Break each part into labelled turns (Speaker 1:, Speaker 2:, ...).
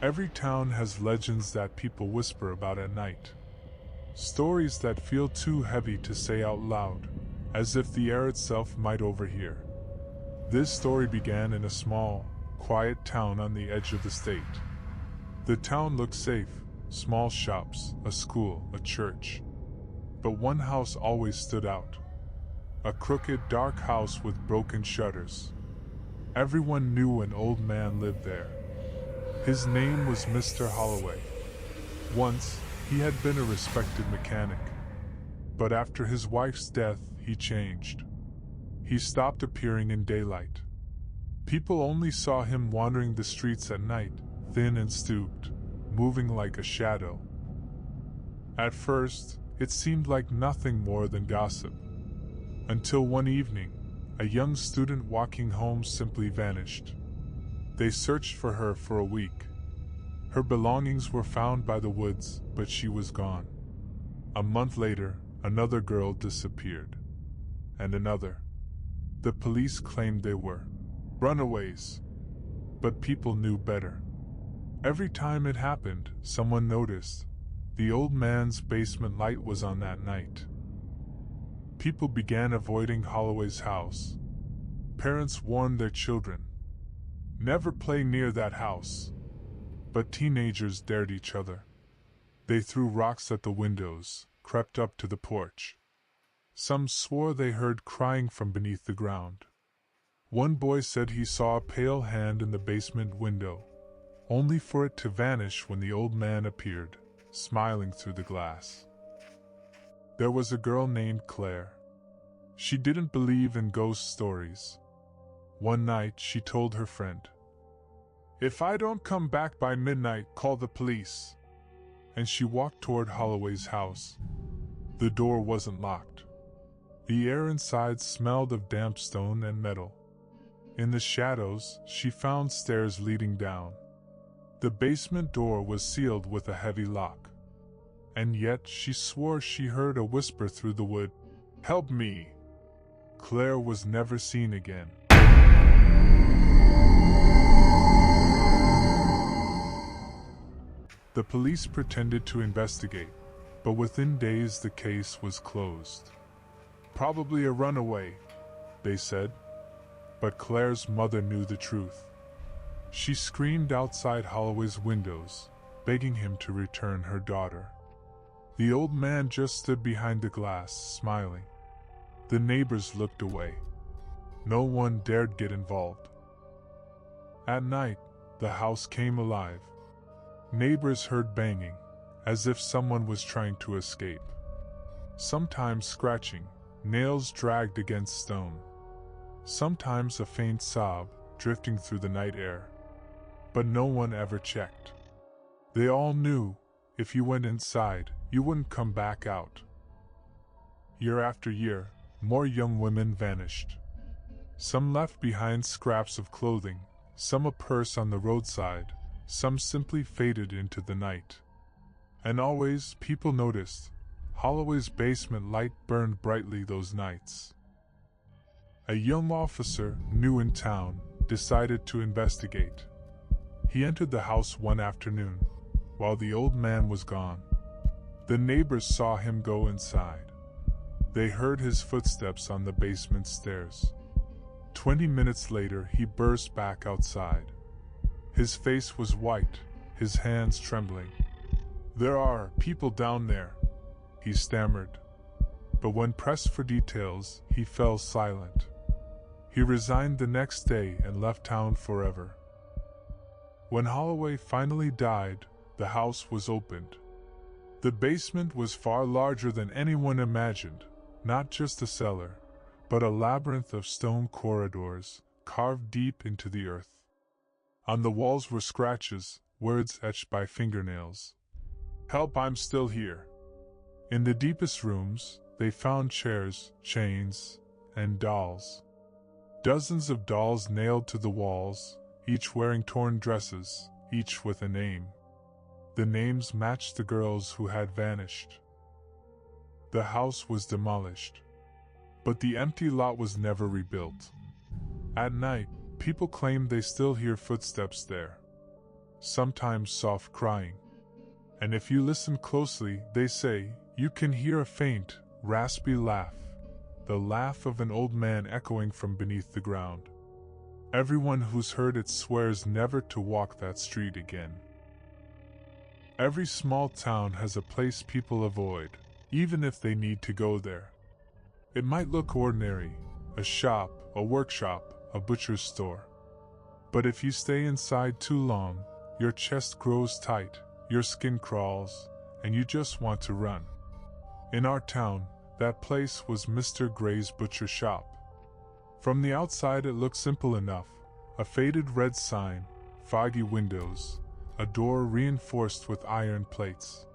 Speaker 1: Every town has legends that people whisper about at night. Stories that feel too heavy to say out loud, as if the air itself might overhear. This story began in a small, quiet town on the edge of the state. The town looked safe, small shops, a school, a church. But one house always stood out. A crooked, dark house with broken shutters. Everyone knew an old man lived there. His name was Mr. Holloway. Once, he had been a respected mechanic. But after his wife's death, he changed. He stopped appearing in daylight. People only saw him wandering the streets at night, thin and stooped, moving like a shadow. At first, it seemed like nothing more than gossip. Until one evening, a young student walking home simply vanished. They searched for her for a week. Her belongings were found by the woods, but she was gone. A month later, another girl disappeared. And another. The police claimed they were runaways. But people knew better. Every time it happened, someone noticed. The old man's basement light was on that night. People began avoiding Holloway's house. Parents warned their children, "Never play near that house." But teenagers dared each other. They threw rocks at the windows, crept up to the porch. Some swore they heard crying from beneath the ground. One boy said he saw a pale hand in the basement window, only for it to vanish when the old man appeared, smiling through the glass. There was a girl named Claire. She didn't believe in ghost stories. One night she told her friend, "If I don't come back by midnight, call the police." And she walked toward Holloway's house. The door wasn't locked. The air inside smelled of damp stone and metal. In the shadows, she found stairs leading down. The basement door was sealed with a heavy lock. And yet she swore she heard a whisper through the wood, "Help me!" Claire was never seen again. The police pretended to investigate, but within days the case was closed. "Probably a runaway," they said. But Claire's mother knew the truth. She screamed outside Holloway's windows, begging him to return her daughter. The old man just stood behind the glass, smiling. The neighbors looked away. No one dared get involved. At night, the house came alive. Neighbors heard banging, as if someone was trying to escape. Sometimes scratching, nails dragged against stone. Sometimes a faint sob, drifting through the night air. But no one ever checked. They all knew, if you went inside, you wouldn't come back out. Year after year, more young women vanished. Some left behind scraps of clothing, some a purse on the roadside, some simply faded into the night. And always, people noticed, Holloway's basement light burned brightly those nights. A young officer, new in town, decided to investigate. He entered the house one afternoon, while the old man was gone. The neighbors saw him go inside. They heard his footsteps on the basement stairs. 20 minutes later, he burst back outside. His face was white, his hands trembling. "There are people down there," he stammered. But when pressed for details, he fell silent. He resigned the next day and left town forever. When Holloway finally died, the house was opened. The basement was far larger than anyone imagined, not just a cellar, but a labyrinth of stone corridors, carved deep into the earth. On the walls were scratches, words etched by fingernails. "Help, I'm still here." In the deepest rooms, they found chairs, chains, and dolls. Dozens of dolls nailed to the walls, each wearing torn dresses, each with a name. The names matched the girls who had vanished. The house was demolished, but the empty lot was never rebuilt. At night, people claimed they still hear footsteps there. sometimes soft crying. And if you listen closely, they say, you can hear a faint, raspy laugh, the laugh of an old man echoing from beneath the ground. Everyone who's heard it swears never to walk that street again. Every small town has a place people avoid, even if they need to go there. It might look ordinary, a shop, a workshop, a butcher's store. But if you stay inside too long, your chest grows tight, your skin crawls, and you just want to run. In our town, that place was Mr. Gray's butcher shop. From the outside it looked simple enough, a faded red sign, foggy windows, a door reinforced with iron plates.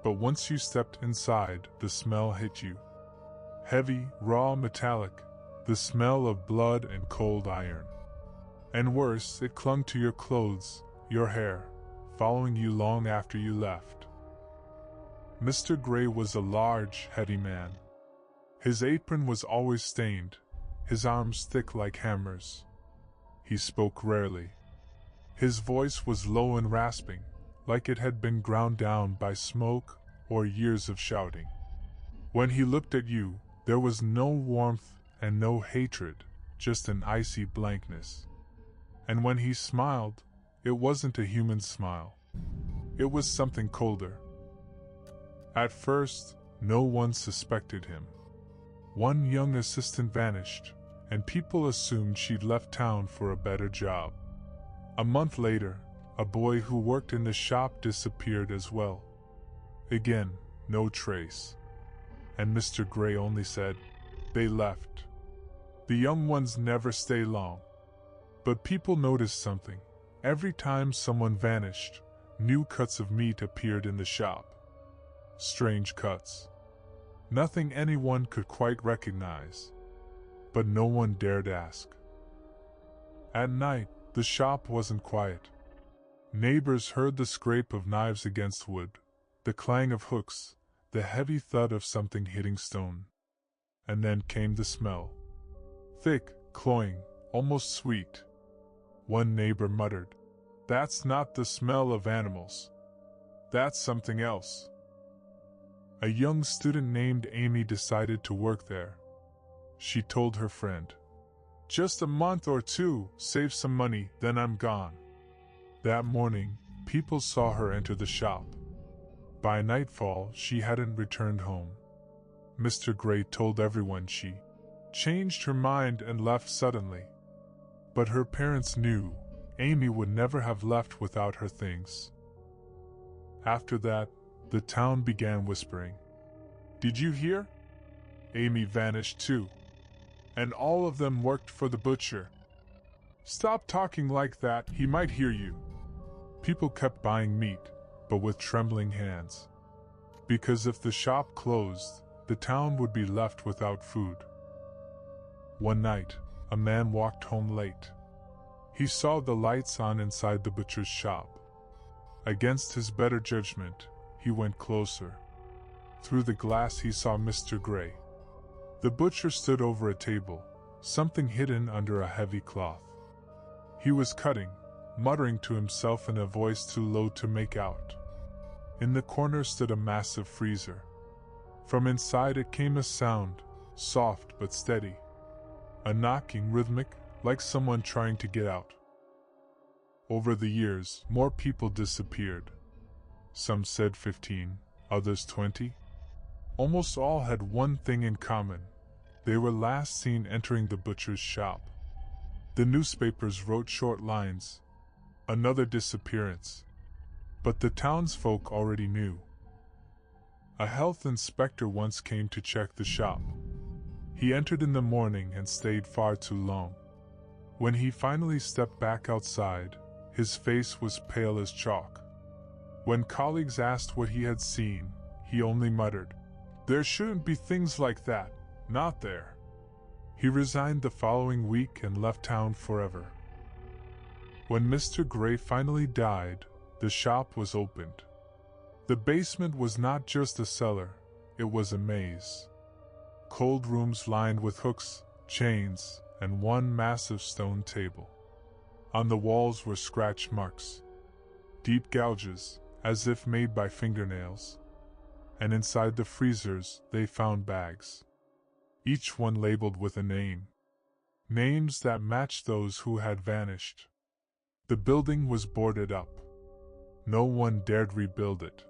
Speaker 1: But once you stepped inside, the smell hit you. Heavy, raw, metallic, the smell of blood and cold iron. And worse, it clung to your clothes, your hair, following you long after you left. Mr. Gray was a large, heavy man. His apron was always stained, his arms thick like hammers. He spoke rarely. His voice was low and rasping, like it had been ground down by smoke or years of shouting. When he looked at you, there was no warmth and no hatred, just an icy blankness. And when he smiled, it wasn't a human smile. It was something colder. At first, no one suspected him. One young assistant vanished, and people assumed she'd left town for a better job. A month later, a boy who worked in the shop disappeared as well. Again, no trace. And Mr. Gray only said, "They left." The young ones never stay long. But people noticed something. Every time someone vanished, new cuts of meat appeared in the shop. Strange cuts. Nothing anyone could quite recognize. But no one dared ask. At night, the shop wasn't quiet. Neighbors heard the scrape of knives against wood, the clang of hooks, the heavy thud of something hitting stone. And then came the smell. Thick, cloying, almost sweet. One neighbor muttered, "That's not the smell of animals. That's something else." A young student named Amy decided to work there. She told her friend, "Just a month or two, save some money, then I'm gone." That morning, people saw her enter the shop. By nightfall, she hadn't returned home. Mr. Gray told everyone she changed her mind and left suddenly. But her parents knew Amy would never have left without her things. After that, the town began whispering. "Did you hear? Amy vanished too. And all of them worked for the butcher. Stop talking like that, he might hear you." People kept buying meat, but with trembling hands. Because if the shop closed, the town would be left without food. One night, a man walked home late. He saw the lights on inside the butcher's shop. Against his better judgment, he went closer. Through the glass he saw Mr. Gray. The butcher stood over a table, something hidden under a heavy cloth. He was cutting, muttering to himself in a voice too low to make out. In the corner stood a massive freezer. From inside it came a sound, soft but steady. A knocking, rhythmic, like someone trying to get out. Over the years, more people disappeared. Some said 15, others 20. Almost all had one thing in common. They were last seen entering the butcher's shop. The newspapers wrote short lines. Another disappearance. But the townsfolk already knew. A health inspector once came to check the shop. He entered in the morning and stayed far too long. When he finally stepped back outside, his face was pale as chalk. When colleagues asked what he had seen, he only muttered, "There shouldn't be things like that, not there." He resigned the following week and left town forever. When Mr. Gray finally died, the shop was opened. The basement was not just a cellar, it was a maze. Cold rooms lined with hooks, chains, and one massive stone table. On the walls were scratch marks. deep gouges, as if made by fingernails. And inside the freezers, they found bags, each one labeled with a name. Names that matched those who had vanished. The building was boarded up. No one dared rebuild it.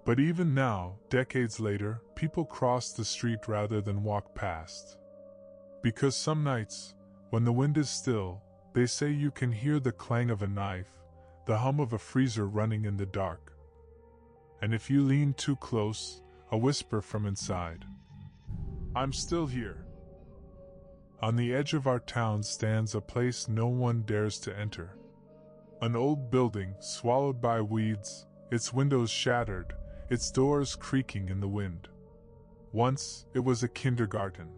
Speaker 1: But even now, decades later, people cross the street rather than walk past. Because some nights, when the wind is still, they say you can hear the clang of a knife, the hum of a freezer running in the dark. And if you lean too close, a whisper from inside. I'm still here. On the edge of our town stands a place no one dares to enter. An old building swallowed by weeds, its windows shattered, its doors creaking in the wind. Once, it was a kindergarten.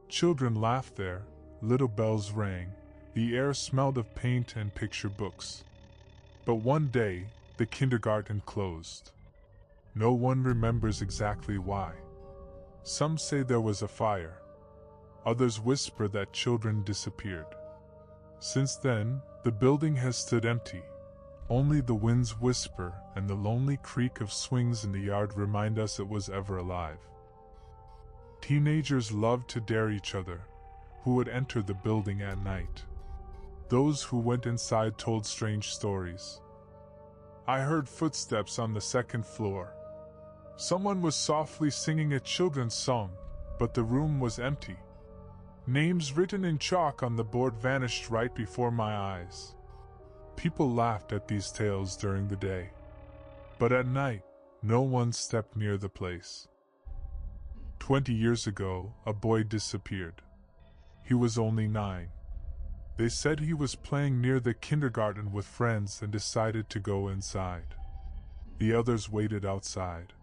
Speaker 1: Children laughed there, little bells rang, the air smelled of paint and picture books. But one day, the kindergarten closed. No one remembers exactly why. Some say there was a fire. Others whisper that children disappeared. Since then, the building has stood empty. Only the wind's whisper and the lonely creak of swings in the yard remind us it was ever alive. Teenagers loved to dare each other, who would enter the building at night. Those who went inside told strange stories. I heard footsteps on the second floor. Someone was softly singing a children's song, but the room was empty. Names written in chalk on the board vanished right before my eyes. People laughed at these tales during the day. But at night, no one stepped near the place. 20 years ago, a boy disappeared. He was only 9. They said he was playing near the kindergarten with friends and decided to go inside. The others waited outside.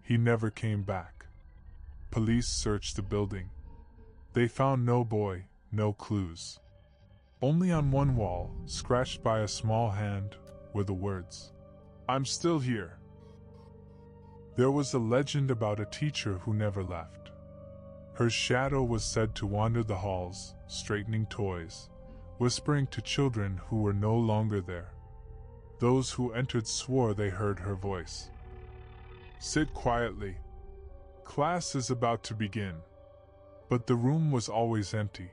Speaker 1: He never came back. Police searched the building. They found no boy, no clues. Only on one wall, scratched by a small hand, were the words, "I'm still here." There was a legend about a teacher who never left. Her shadow was said to wander the halls, straightening toys, whispering to children who were no longer there. Those who entered swore they heard her voice. "Sit quietly. Class is about to begin." But the room was always empty.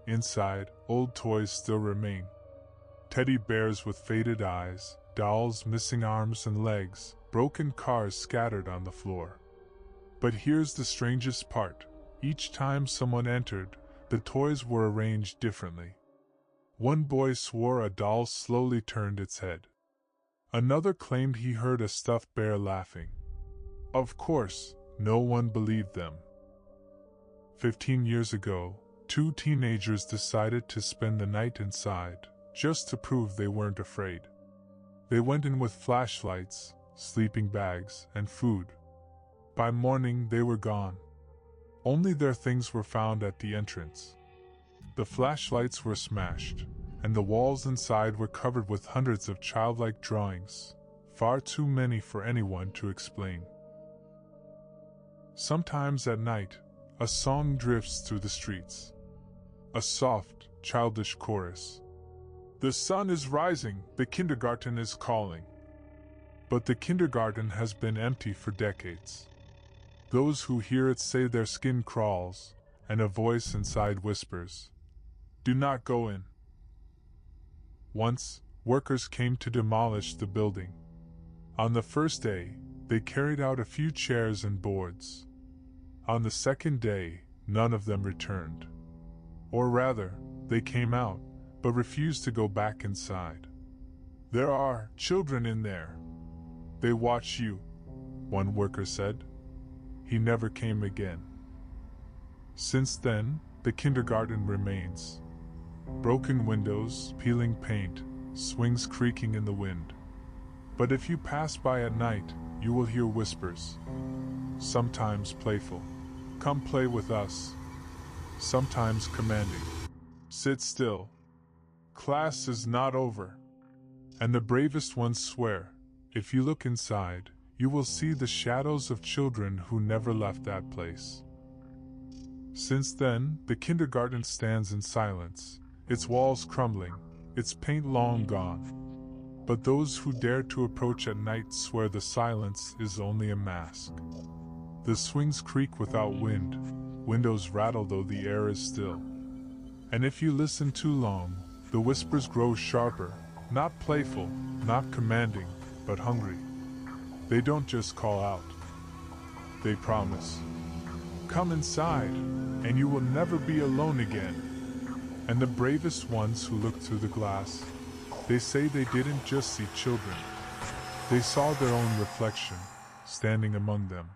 Speaker 1: Inside, old toys still remain. Teddy bears with faded eyes, dolls missing arms and legs, broken cars scattered on the floor. But here's the strangest part. Each time someone entered, the toys were arranged differently. One boy swore a doll slowly turned its head. Another claimed he heard a stuffed bear laughing. Of course, no one believed them. 15 years ago, 2 teenagers decided to spend the night inside, just to prove they weren't afraid. They went in with flashlights, sleeping bags, and food. By morning, they were gone. Only their things were found at the entrance. The flashlights were smashed, and the walls inside were covered with hundreds of childlike drawings, far too many for anyone to explain. Sometimes at night, a song drifts through the streets. A soft, childish chorus. The sun is rising, the kindergarten is calling. But the kindergarten has been empty for decades. Those who hear it say their skin crawls, and a voice inside whispers, "Do not go in." Once, workers came to demolish the building. On the first day, they carried out a few chairs and boards. On the second day, none of them returned. Or rather, they came out, but refused to go back inside. "There are children in there. They watch you," one worker said. He never came again. Since then, the kindergarten remains. Broken windows, peeling paint, swings creaking in the wind. But if you pass by at night, you will hear whispers. Sometimes playful, "Come play with us." Sometimes commanding, "Sit still. Class is not over." And the bravest ones swear, if you look inside, you will see the shadows of children who never left that place. Since then, the kindergarten stands in silence, its walls crumbling, its paint long gone. But those who dare to approach at night swear the silence is only a mask. The swings creak without wind, windows rattle though the air is still. And if you listen too long, the whispers grow sharper, not playful, not commanding, but hungry. They don't just call out. They promise. Come inside, and you will never be alone again. And the bravest ones who look through the glass, they say they didn't just see children. They saw their own reflection, standing among them.